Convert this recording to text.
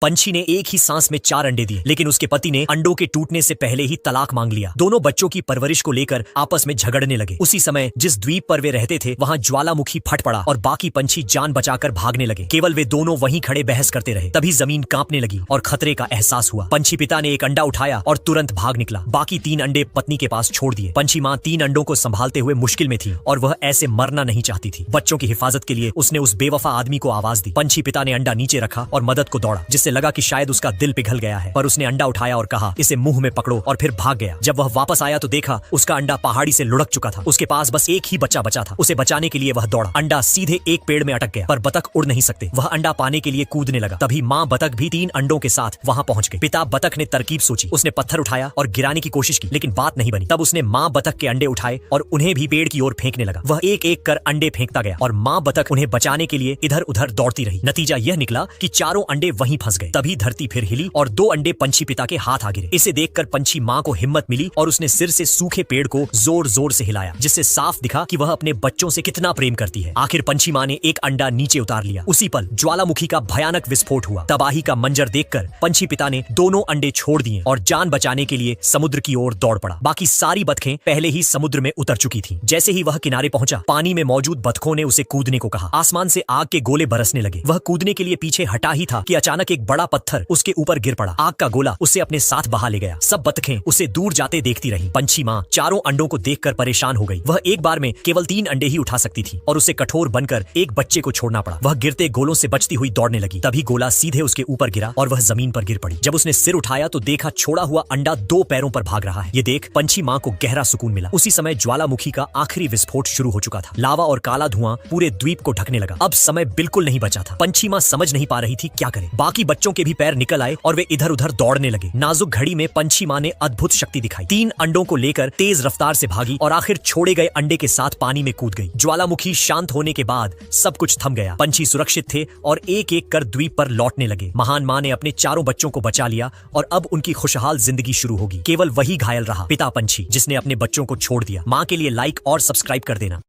पंछी ने एक ही सांस में 4 अंडे दिए, लेकिन उसके पति ने अंडों के टूटने से पहले ही तलाक मांग लिया। दोनों बच्चों की परवरिश को लेकर आपस में झगड़ने लगे। उसी समय जिस द्वीप पर वे रहते थे वहां ज्वालामुखी फट पड़ा और बाकी पंछी जान बचाकर भागने लगे। केवल वे दोनों वहीं खड़े बहस करते रहे। तभी जमीन कांपने लगी और खतरे का एहसास हुआ। पंछी पिता ने एक अंडा उठाया और तुरंत भाग निकला। बाकी 3 अंडे पत्नी के पास छोड़ दिए। पंछी माँ 3 अंडों को संभालते हुए मुश्किल में थी और वह ऐसे मरना नहीं चाहती थी। बच्चों की हिफाजत के लिए उसने उस बेवफा आदमी को आवाज दी। पंछी पिता ने अंडा नीचे रखा और मदद को दौड़ा, जिससे लगा कि शायद उसका दिल पिघल गया है। पर उसने अंडा उठाया और कहा, इसे मुंह में पकड़ो, और फिर भाग गया। जब वह वापस आया तो देखा उसका अंडा पहाड़ी से लुढ़क चुका था। उसके पास बस एक ही बच्चा बचा था। उसे बचाने के लिए वह दौड़ा। अंडा सीधे एक पेड़ में अटक गया, पर बतख उड़ नहीं सकते। वह अंडा पाने के लिए कूदने लगा। तभी माँ बतख भी 3 अंडों के साथ वहां पहुंच गई। पिता बतख ने तरकीब सोची। उसने पत्थर उठाया और गिराने की कोशिश की, लेकिन बात नहीं बनी। तब उसने माँ बतख के अंडे उठाए और उन्हें भी पेड़ की ओर फेंकने लगा। वह एक एक कर अंडे फेंकता गया और माँ बतख उन्हें बचाने के लिए इधर उधर दौड़ती रही। नतीजा यह निकला कि चारों अंडे वहीं फंस गए। तभी धरती फिर हिली और 2 अंडे पंछी पिता के हाथ आ गिरे। इसे देखकर पंछी माँ को हिम्मत मिली और उसने सिर से सूखे पेड़ को जोर जोर से हिलाया, जिससे साफ दिखा कि वह अपने बच्चों से कितना प्रेम करती है। आखिर पंछी माँ ने एक अंडा नीचे उतार लिया। उसी पल ज्वालामुखी का भयानक विस्फोट हुआ। तबाही का मंजर देखकर पंछी पिता ने दोनों अंडे छोड़ दिए और जान बचाने के लिए समुद्र की ओर दौड़ पड़ा। बाकी सारी बतखें पहले ही समुद्र में उतर चुकी थीं। जैसे ही वह किनारे पहुंचा, पानी में मौजूद बतखों ने उसे कूदने को कहा। आसमान से आग के गोले बरसने लगे। वह कूदने के लिए पीछे हटा ही था कि अचानक एक बड़ा पत्थर उसके ऊपर गिर पड़ा। आग का गोला उसे अपने साथ बहा ले गया। सब बतखें उसे दूर जाते देखती रहीं। पंछी माँ चारों अंडों को देखकर परेशान हो गई। वह एक बार में केवल 3 अंडे ही उठा सकती थी और उसे कठोर बनकर एक बच्चे को छोड़ना पड़ा। वह गिरते गोलों से बचती हुई दौड़ने लगी। तभी गोला सीधे उसके ऊपर गिरा और वह जमीन पर गिर पड़ी। जब उसने सिर उठाया तो देखा छोड़ा हुआ अंडा 2 पैरों पर भाग रहा है। ये देख पंछी माँ को गहरा सुकून मिला। उसी समय ज्वालामुखी का आखिरी विस्फोट शुरू हो चुका था। लावा और काला धुआं पूरे द्वीप को ढकने लगा। अब समय बिल्कुल नहीं बचा था। पंछी माँ समझ नहीं पा रही थी क्या करे। बाकी बच्चों के भी पैर निकल आए और वे इधर उधर दौड़ने लगे। नाजुक घड़ी में पंछी माँ ने अद्भुत शक्ति दिखाई। 3 अंडों को लेकर तेज रफ्तार से भागी और आखिर छोड़े गए अंडे के साथ पानी में कूद गई। ज्वालामुखी शांत होने के बाद सब कुछ थम गया। पंछी सुरक्षित थे और एक एक कर द्वीप पर लौटने लगे। महान माँ ने अपने चारों बच्चों को बचा लिया और अब उनकी खुशहाल जिंदगी शुरू होगी। केवल वही घायल रहा, पिता पंछी, जिसने अपने बच्चों को छोड़ दिया। माँ के लिए लाइक और सब्सक्राइब कर देना।